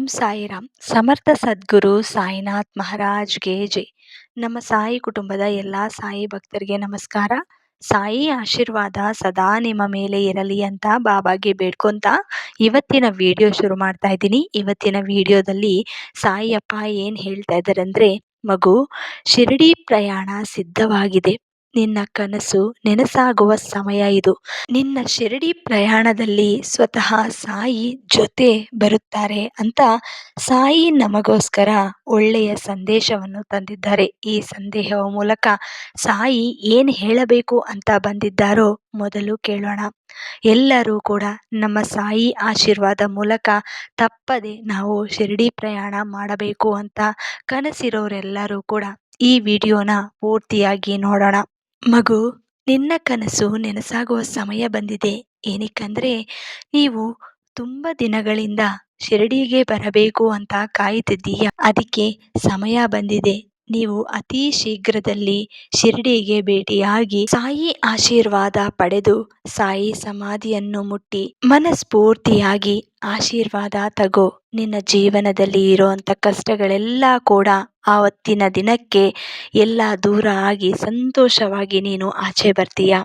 ಸಾಯಿರಾಮ್. ಸಮರ್ಥ ಸದ್ಗುರು ಸಾಯಿನಾಥ್ ಮಹಾರಾಜ್ಗೆ ಜೈ. ನಮ್ಮ ಸಾಯಿ ಕುಟುಂಬದ ಎಲ್ಲ ಸಾಯಿ ಭಕ್ತರಿಗೆ ನಮಸ್ಕಾರ. ಸಾಯಿ ಆಶೀರ್ವಾದ ಸದಾ ನಿಮ್ಮ ಮೇಲೆ ಇರಲಿ ಅಂತ ಬಾಬಾಗೆ ಬೇಡ್ಕೊಂತ ಇವತ್ತಿನ ವಿಡಿಯೋ ಶುರು ಮಾಡ್ತಾ ಇದ್ದೀನಿ. ಇವತ್ತಿನ ವಿಡಿಯೋದಲ್ಲಿ ಸಾಯಿಯಪ್ಪ ಏನು ಹೇಳ್ತಾ ಇದ್ದಾರೆ ಅಂದರೆ, ಮಗು, ಶಿರಡಿ ಪ್ರಯಾಣ ಸಿದ್ಧವಾಗಿದೆ. ನಿನ್ನ ಕನಸು ನೆನಸಾಗುವ ಸಮಯ ಇದು. ನಿನ್ನ ಶಿರಡಿ ಪ್ರಯಾಣದಲ್ಲಿ ಸ್ವತಃ ಸಾಯಿ ಜೊತೆ ಬರುತ್ತಾರೆ ಅಂತ ಸಾಯಿ ನಮಗೋಸ್ಕರ ಒಳ್ಳೆಯ ಸಂದೇಶವನ್ನು ತಂದಿದ್ದಾರೆ. ಈ ಸಂದೇಹದ ಮೂಲಕ ಸಾಯಿ ಏನು ಹೇಳಬೇಕು ಅಂತ ಬಂದಿದ್ದಾರೋ ಮೊದಲು ಕೇಳೋಣ. ಎಲ್ಲರೂ ಕೂಡ ನಮ್ಮ ಸಾಯಿ ಆಶೀರ್ವಾದ ಮೂಲಕ ತಪ್ಪದೆ ನಾವು ಶಿರಡಿ ಪ್ರಯಾಣ ಮಾಡಬೇಕು ಅಂತ ಕನಸಿರೋರೆಲ್ಲರೂ ಕೂಡ ಈ ವಿಡಿಯೋನ ಪೂರ್ತಿಯಾಗಿ ನೋಡೋಣ. ಮಗು, ನಿನ್ನ ಕನಸು ನೆನಸಾಗುವ ಸಮಯ ಬಂದಿದೆ. ಏನಕ್ಕಂದ್ರೆ ನೀವು ತುಂಬ ದಿನಗಳಿಂದ ಶಿರಡಿಗೆ ಬರಬೇಕು ಅಂತ ಕಾಯುತ್ತಿದ್ದೀಯ. ಅದಕ್ಕೆ ಸಮಯ ಬಂದಿದೆ. ನೀವು ಅತಿ ಶೀಘ್ರದಲ್ಲಿ ಶಿರಡಿಗೆ ಭೇಟಿಯಾಗಿ ಸಾಯಿ ಆಶೀರ್ವಾದ ಪಡೆದು ಸಾಯಿ ಸಮಾಧಿಯನ್ನು ಮುಟ್ಟಿ ಮನಸ್ಫೂರ್ತಿಯಾಗಿ ಆಶೀರ್ವಾದ ತಗೋ. ನಿನ್ನ ಜೀವನದಲ್ಲಿ ಇರುವಂತ ಕಷ್ಟಗಳೆಲ್ಲ ಕೂಡ ಆವತ್ತಿನ ದಿನಕ್ಕೆ ಎಲ್ಲ ದೂರ ಆಗಿ ಸಂತೋಷವಾಗಿ ನೀನು ಆಚೆ ಬರ್ತೀಯ.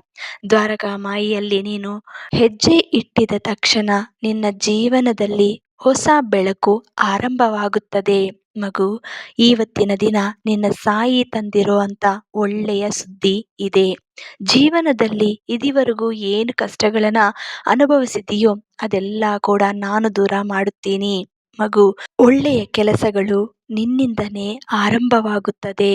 ದ್ವಾರಕಾ ಮಾಯಿಯಲ್ಲಿ ನೀನು ಹೆಜ್ಜೆ ಇಟ್ಟಿದ ತಕ್ಷಣ ನಿನ್ನ ಜೀವನದಲ್ಲಿ ಹೊಸ ಬೆಳಕು ಆರಂಭವಾಗುತ್ತದೆ. ಮಗು, ಇವತ್ತಿನ ದಿನ ನಿನ್ನ ಸಾಯಿ ತಂದಿರುವಂತ ಒಳ್ಳೆಯ ಸುದ್ದಿ ಇದೆ. ಜೀವನದಲ್ಲಿ ಇದುವರೆಗೂ ಏನು ಕಷ್ಟಗಳನ್ನ ಅನುಭವಿಸಿದೆಯೋ ಅದೆಲ್ಲ ಕೂಡ ನಾನು ದೂರ ಮಾಡುತ್ತೀನಿ. ಮಗು, ಒಳ್ಳೆಯ ಕೆಲಸಗಳು ನಿನ್ನಿಂದನೇ ಆರಂಭವಾಗುತ್ತದೆ.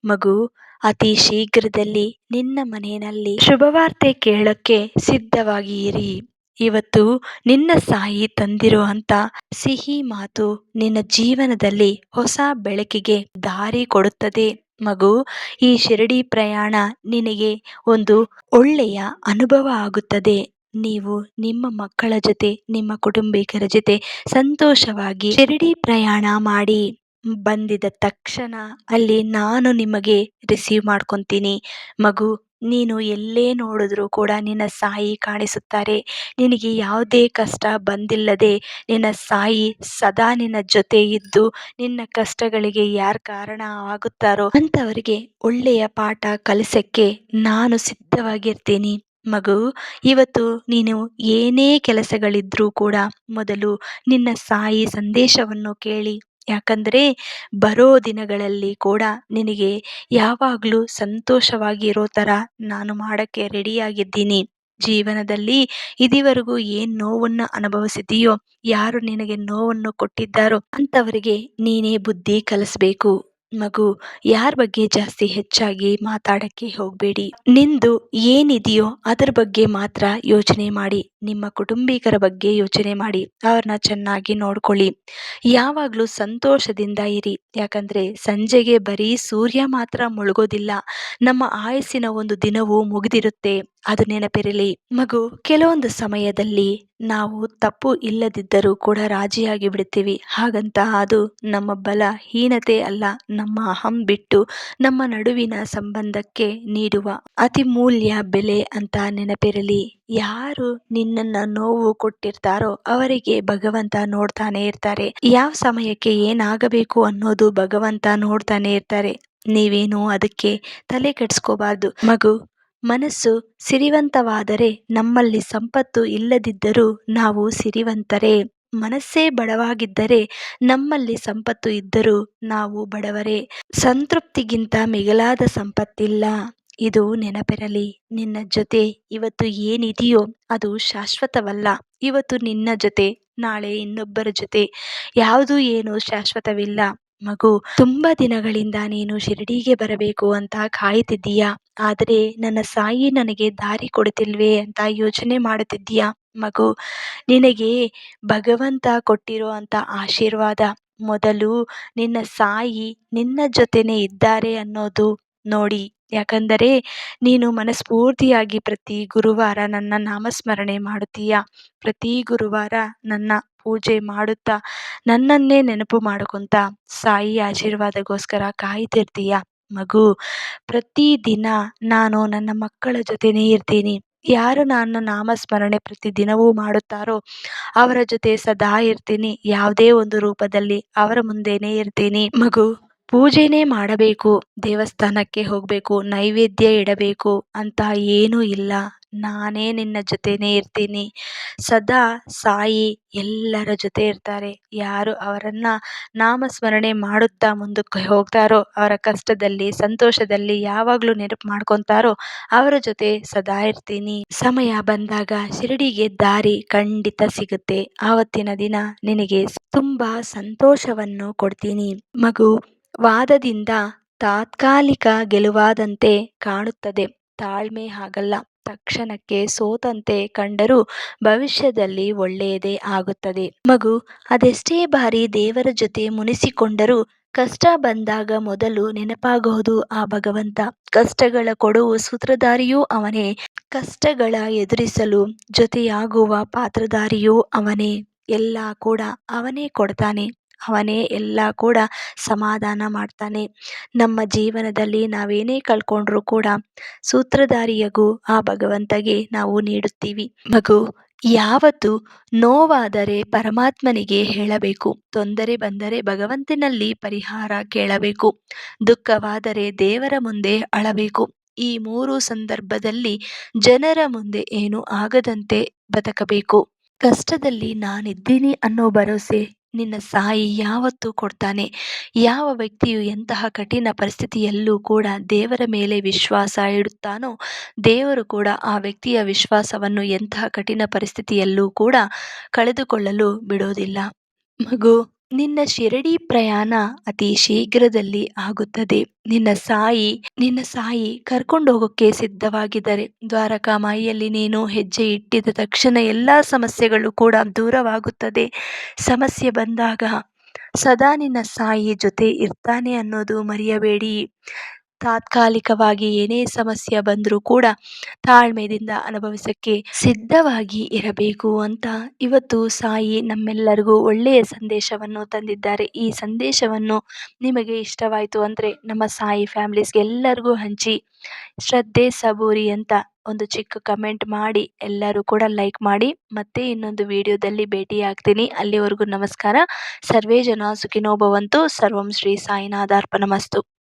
ಮಗು, ಅತಿ ಶೀಘ್ರದಲ್ಲಿ ನಿನ್ನ ಮನೆಯಲ್ಲಿ ಶುಭವಾರ್ತೆ ಕೇಳಕ್ಕೆ ಸಿದ್ಧವಾಗಿ ಇರಿ. ಇವತ್ತು ನಿನ್ನ ಸಾಯಿ ತಂದಿರುವಂತ ಸಿಹಿ ಮಾತು ನಿನ್ನ ಜೀವನದಲ್ಲಿ ಹೊಸ ಬೆಳಕಿಗೆ ದಾರಿ ಕೊಡುತ್ತದೆ. ಮಗು, ಈ ಶಿರಡಿ ಪ್ರಯಾಣ ನಿನಗೆ ಒಂದು ಒಳ್ಳೆಯ ಅನುಭವ ಆಗುತ್ತದೆ. ನೀವು ನಿಮ್ಮ ಮಕ್ಕಳ ಜೊತೆ, ನಿಮ್ಮ ಕುಟುಂಬಿಕರ ಜೊತೆ ಸಂತೋಷವಾಗಿ ಶಿರಡಿ ಪ್ರಯಾಣ ಮಾಡಿ ಬಂದಿದ ತಕ್ಷಣ ಅಲ್ಲಿ ನಾನು ನಿಮಗೆ ರಿಸೀವ್ ಮಾಡ್ಕೊತೀನಿ. ಮಗು, ನೀನು ಎಲ್ಲೇ ನೋಡಿದ್ರೂ ಕೂಡ ನಿನ್ನ ಸಾಯಿ ಕಾಣಿಸುತ್ತಾರೆ. ನಿನಗೆ ಯಾವುದೇ ಕಷ್ಟ ಬಂದಿಲ್ಲದೆ ನಿನ್ನ ಸಾಯಿ ಸದಾ ನಿನ್ನ ಜೊತೆ ಇದ್ದು ನಿನ್ನ ಕಷ್ಟಗಳಿಗೆ ಯಾರು ಕಾರಣ ಆಗುತ್ತಾರೋ ಅಂಥವರಿಗೆ ಒಳ್ಳೆಯ ಪಾಠ ಕಲಿಸಕ್ಕೆ ನಾನು ಸಿದ್ಧವಾಗಿರ್ತೀನಿ. ಮಗು, ಇವತ್ತು ನೀನು ಏನೇ ಕೆಲಸಗಳಿದ್ರೂ ಕೂಡ ಮೊದಲು ನಿನ್ನ ಸಾಯಿ ಸಂದೇಶವನ್ನು ಕೇಳಿ. ಯಾಕಂದರೆ ಬರೋ ದಿನಗಳಲ್ಲಿ ಕೂಡ ನಿನಗೆ ಯಾವಾಗಲೂ ಸಂತೋಷವಾಗಿರೋ ಥರ ನಾನು ಮಾಡೋಕ್ಕೆ ರೆಡಿಯಾಗಿದ್ದೀನಿ. ಜೀವನದಲ್ಲಿ ಇದುವರೆಗೂ ಏನು ನೋವನ್ನು ಅನುಭವಿಸಿದೆಯೋ, ಯಾರು ನಿನಗೆ ನೋವನ್ನು ಕೊಟ್ಟಿದ್ದಾರೋ ಅಂಥವರಿಗೆ ನೀನೇ ಬುದ್ಧಿ ಕಲಿಸ್ಬೇಕು. ಮಗು, ಯಾರ ಬಗ್ಗೆ ಜಾಸ್ತಿ ಹೆಚ್ಚಾಗಿ ಮಾತಾಡಕ್ಕೆ ಹೋಗಬೇಡಿ. ನಿಂದು ಏನಿದೆಯೋ ಅದರ ಬಗ್ಗೆ ಮಾತ್ರ ಯೋಚನೆ ಮಾಡಿ. ನಿಮ್ಮ ಕುಟುಂಬಿಕರ ಬಗ್ಗೆ ಯೋಚನೆ ಮಾಡಿ. ಅವ್ರನ್ನ ಚೆನ್ನಾಗಿ ನೋಡ್ಕೊಳ್ಳಿ. ಯಾವಾಗಲೂ ಸಂತೋಷದಿಂದ ಇರಿ. ಯಾಕಂದ್ರೆ ಸಂಜೆಗೆ ಬರೀ ಸೂರ್ಯ ಮಾತ್ರ ಮುಳುಗೋದಿಲ್ಲ. ನಮ್ಮ ಆಯಸ್ಸಿನ ಒಂದು ದಿನವೂ ಮುಗಿದಿರುತ್ತೆ. ಅದು ನೆನಪಿರಲಿ. ಮಗು, ಕೆಲವೊಂದು ಸಮಯದಲ್ಲಿ ನಾವು ತಪ್ಪು ಇಲ್ಲದಿದ್ದರೂ ಕೂಡ ರಾಜಿಯಾಗಿ ಬಿಡ್ತೀವಿ. ಹಾಗಂತ ಅದು ನಮ್ಮ ಬಲಹೀನತೆ ಅಲ್ಲ. ನಮ್ಮ ಅಹಂ ಬಿಟ್ಟು ನಮ್ಮ ನಡುವಿನ ಸಂಬಂಧಕ್ಕೆ ನೀಡುವ ಅತಿ ಮೂಲ್ಯ ಬೆಲೆ ಅಂತ ನೆನಪಿರಲಿ. ಯಾರು ನಿನ್ನನ್ನು ನೋವು ಕೊಟ್ಟಿರ್ತಾರೋ ಅವರಿಗೆ ಭಗವಂತ ನೋಡ್ತಾನೆ ಇರ್ತಾರೆ. ಯಾವ ಸಮಯಕ್ಕೆ ಏನಾಗಬೇಕು ಅನ್ನೋದು ಭಗವಂತ ನೋಡ್ತಾನೆ ಇರ್ತಾರೆ. ನೀವೇನು ಅದಕ್ಕೆ ತಲೆ ಕೆಡಿಸ್ಕೋಬಾರ್ದು. ಮಗು, ಮನಸ್ಸು ಸಿರಿವಂತವಾದರೆ ನಮ್ಮಲ್ಲಿ ಸಂಪತ್ತು ಇಲ್ಲದಿದ್ದರೂ ನಾವು ಸಿರಿವಂತರೇ. ಮನಸ್ಸೇ ಬಡವಾಗಿದ್ದರೆ ನಮ್ಮಲ್ಲಿ ಸಂಪತ್ತು ಇದ್ದರೂ ನಾವು ಬಡವರೇ. ಸಂತೃಪ್ತಿಗಿಂತ ಮಿಗಿಲಾದ ಸಂಪತ್ತಿಲ್ಲ. ಇದು ನೆನಪಿರಲಿ. ನಿನ್ನ ಜೊತೆ ಇವತ್ತು ಏನಿದೆಯೋ ಅದು ಶಾಶ್ವತವಲ್ಲ. ಇವತ್ತು ನಿನ್ನ ಜೊತೆ, ನಾಳೆ ಇನ್ನೊಬ್ಬರ ಜೊತೆ. ಯಾವುದು ಏನು ಶಾಶ್ವತವಿಲ್ಲ. ಮಗು, ತುಂಬಾ ದಿನಗಳಿಂದ ನೀನು ಶಿರಡಿಗೆ ಬರಬೇಕು ಅಂತ ಕಾಯ್ತಿದ್ದೀಯಾ. ಆದರೆ ನನ್ನ ಸಾಯಿ ನನಗೆ ದಾರಿ ಕೊಡುತ್ತಿಲ್ವೇ ಅಂತ ಯೋಚನೆ ಮಾಡುತ್ತಿದ್ದೀಯಾ. ಮಗು, ನಿನಗೆ ಭಗವಂತ ಕೊಟ್ಟಿರೋ ಅಂತ ಆಶೀರ್ವಾದ ಮೊದಲು ನಿನ್ನ ಸಾಯಿ ನಿನ್ನ ಜೊತೆನೆ ಇದ್ದಾರೆ ಅನ್ನೋದು ನೋಡಿ. ಯಾಕಂದರೆ ನೀನು ಮನಸ್ಫೂರ್ತಿಯಾಗಿ ಪ್ರತಿ ಗುರುವಾರ ನನ್ನ ನಾಮಸ್ಮರಣೆ ಮಾಡುತ್ತೀಯ. ಪ್ರತಿ ಗುರುವಾರ ನನ್ನ ಪೂಜೆ ಮಾಡುತ್ತಾ ನನ್ನನ್ನೇ ನೆನಪು ಮಾಡ್ಕೊಂತ ಸಾಯಿ ಆಶೀರ್ವಾದಗೋಸ್ಕರ ಕಾಯ್ತಿರ್ತೀಯ. ಮಗು, ಪ್ರತಿದಿನ ನಾನು ನನ್ನ ಮಕ್ಕಳ ಜೊತೆನೇ ಇರ್ತೀನಿ. ಯಾರು ನನ್ನ ನಾಮಸ್ಮರಣೆ ಪ್ರತಿದಿನವೂ ಮಾಡುತ್ತಾರೋ ಅವರ ಜೊತೆ ಸದಾ ಇರ್ತೀನಿ. ಯಾವುದೇ ಒಂದು ರೂಪದಲ್ಲಿ ಅವರ ಮುಂದೆನೇ ಇರ್ತೀನಿ. ಮಗು, ಪೂಜೆನೇ ಮಾಡಬೇಕು, ದೇವಸ್ಥಾನಕ್ಕೆ ಹೋಗಬೇಕು, ನೈವೇದ್ಯ ಇಡಬೇಕು ಅಂತ ಏನೂ ಇಲ್ಲ. ನಾನೇ ನಿನ್ನ ಜೊತೆನೇ ಇರ್ತೀನಿ. ಸದಾ ಸಾಯಿ ಎಲ್ಲರ ಜೊತೆ ಇರ್ತಾರೆ. ಯಾರು ಅವರನ್ನ ನಾಮಸ್ಮರಣೆ ಮಾಡುತ್ತಾ ಮುಂದಕ್ಕೆ ಹೋಗ್ತಾರೋ, ಅವರ ಕಷ್ಟದಲ್ಲಿ ಸಂತೋಷದಲ್ಲಿ ಯಾವಾಗಲೂ ನೆನಪು ಮಾಡ್ಕೊತಾರೋ ಅವರ ಜೊತೆ ಸದಾ ಇರ್ತೀನಿ. ಸಮಯ ಬಂದಾಗ ಶಿರಡಿಗೆ ದಾರಿ ಖಂಡಿತ ಸಿಗುತ್ತೆ. ಆವತ್ತಿನ ದಿನ ನಿನಗೆ ತುಂಬಾ ಸಂತೋಷವನ್ನು ಕೊಡ್ತೀನಿ. ಮಗು, ವಾದದಿಂದ ತಾತ್ಕಾಲಿಕ ಗೆಲುವಾದಂತೆ ಕಾಣುತ್ತದೆ. ತಾಳ್ಮೆ ಹಾಗಲ್ಲ. ತಕ್ಷಣಕ್ಕೆ ಸೋತಂತೆ ಕಂಡರೂ ಭವಿಷ್ಯದಲ್ಲಿ ಒಳ್ಳೆಯದೇ ಆಗುತ್ತದೆ. ಮಗು, ಅದೆಷ್ಟೇ ಬಾರಿ ದೇವರ ಜೊತೆ ಮುನಿಸಿಕೊಂಡರೂ ಕಷ್ಟ ಬಂದಾಗ ಮೊದಲು ನೆನಪಾಗುವುದು ಆ ಭಗವಂತ. ಕಷ್ಟಗಳ ಕೊಡುವ ಸೂತ್ರಧಾರಿಯೂ ಅವನೇ. ಕಷ್ಟಗಳ ಎದುರಿಸಲು ಜೊತೆಯಾಗುವ ಪಾತ್ರಧಾರಿಯೂ ಅವನೇ. ಎಲ್ಲ ಕೂಡ ಅವನೇ ಕೊಡ್ತಾನೆ. ಅವನೇ ಎಲ್ಲ ಕೂಡ ಸಮಾಧಾನ ಮಾಡ್ತಾನೆ. ನಮ್ಮ ಜೀವನದಲ್ಲಿ ನಾವೇನೇ ಕಳ್ಕೊಂಡ್ರೂ ಕೂಡ ಸೂತ್ರಧಾರಿಯಾಗೂ ಆ ಭಗವಂತಗೆ ನಾವು ನೀಡುತ್ತೀವಿ. ಮಗು, ಯಾವತ್ತು ನೋವಾದರೆ ಪರಮಾತ್ಮನಿಗೆ ಹೇಳಬೇಕು. ತೊಂದರೆ ಬಂದರೆ ಭಗವಂತನಲ್ಲಿ ಪರಿಹಾರ ಕೇಳಬೇಕು. ದುಃಖವಾದರೆ ದೇವರ ಮುಂದೆ ಅಳಬೇಕು. ಈ 3 ಸಂದರ್ಭದಲ್ಲಿ ಜನರ ಮುಂದೆ ಏನು ಆಗದಂತೆ ಬದುಕಬೇಕು. ಕಷ್ಟದಲ್ಲಿ ನಾನಿದ್ದೀನಿ ಅನ್ನೋ ಭರವಸೆ ನಿನ್ನ ಸಾಯಿ ಯಾವತ್ತೂ ಕೊಡ್ತಾನೆ. ಯಾವ ವ್ಯಕ್ತಿಯು ಎಂತಹ ಕಠಿಣ ಪರಿಸ್ಥಿತಿಯಲ್ಲೂ ಕೂಡ ದೇವರ ಮೇಲೆ ವಿಶ್ವಾಸ ಇಡುತ್ತಾನೋ ದೇವರು ಕೂಡ ಆ ವ್ಯಕ್ತಿಯ ವಿಶ್ವಾಸವನ್ನು ಎಂತಹ ಕಠಿಣ ಪರಿಸ್ಥಿತಿಯಲ್ಲೂ ಕೂಡ ಕಳೆದುಕೊಳ್ಳಲು ಬಿಡೋದಿಲ್ಲ. ಮಗು, ನಿನ್ನ ಶಿರಡಿ ಪ್ರಯಾಣ ಅತಿ ಶೀಘ್ರದಲ್ಲಿ ಆಗುತ್ತದೆ. ನಿನ್ನ ಸಾಯಿ ಕರ್ಕೊಂಡು ಹೋಗೋಕ್ಕೆ ಸಿದ್ಧವಾಗಿದ್ದಾರೆ. ದ್ವಾರಕಾ ಮಾಯಿಯಲ್ಲಿ ನೀನು ಹೆಜ್ಜೆ ಇಟ್ಟಿದ ತಕ್ಷಣ ಎಲ್ಲ ಸಮಸ್ಯೆಗಳು ಕೂಡ ದೂರವಾಗುತ್ತದೆ. ಸಮಸ್ಯೆ ಬಂದಾಗ ಸದಾ ನಿನ್ನ ಸಾಯಿ ಜೊತೆ ಇರ್ತಾನೆ ಅನ್ನೋದು ಮರೆಯಬೇಡಿ. ತಾತ್ಕಾಲಿಕವಾಗಿ ಏನೇ ಸಮಸ್ಯೆ ಬಂದರೂ ಕೂಡ ತಾಳ್ಮೆಯಿಂದ ಅನುಭವಿಸಕ್ಕೆ ಸಿದ್ಧವಾಗಿ ಇರಬೇಕು ಅಂತ ಇವತ್ತು ಸಾಯಿ ನಮ್ಮೆಲ್ಲರಿಗೂ ಒಳ್ಳೆಯ ಸಂದೇಶವನ್ನು ತಂದಿದ್ದಾರೆ. ಈ ಸಂದೇಶವನ್ನು ನಿಮಗೆ ಇಷ್ಟವಾಯಿತು ಅಂದರೆ ನಮ್ಮ ಸಾಯಿ ಫ್ಯಾಮಿಲೀಸ್ಗೆ ಎಲ್ಲರಿಗೂ ಹಂಚಿ, ಶ್ರದ್ಧೆ ಸಬೂರಿ ಅಂತ ಒಂದು ಚಿಕ್ಕ ಕಮೆಂಟ್ ಮಾಡಿ, ಎಲ್ಲರೂ ಕೂಡ ಲೈಕ್ ಮಾಡಿ. ಮತ್ತೆ ಇನ್ನೊಂದು ವಿಡಿಯೋದಲ್ಲಿ ಭೇಟಿಯಾಗ್ತೀನಿ. ಅಲ್ಲಿವರೆಗೂ ನಮಸ್ಕಾರ. ಸರ್ವೇ ಜನ ಸುಖಿನೋ ಭವಂತು. ಸರ್ವಂ ಶ್ರೀ ಸಾಯಿನಾಥಾರ್ಪಣಮಸ್ತು.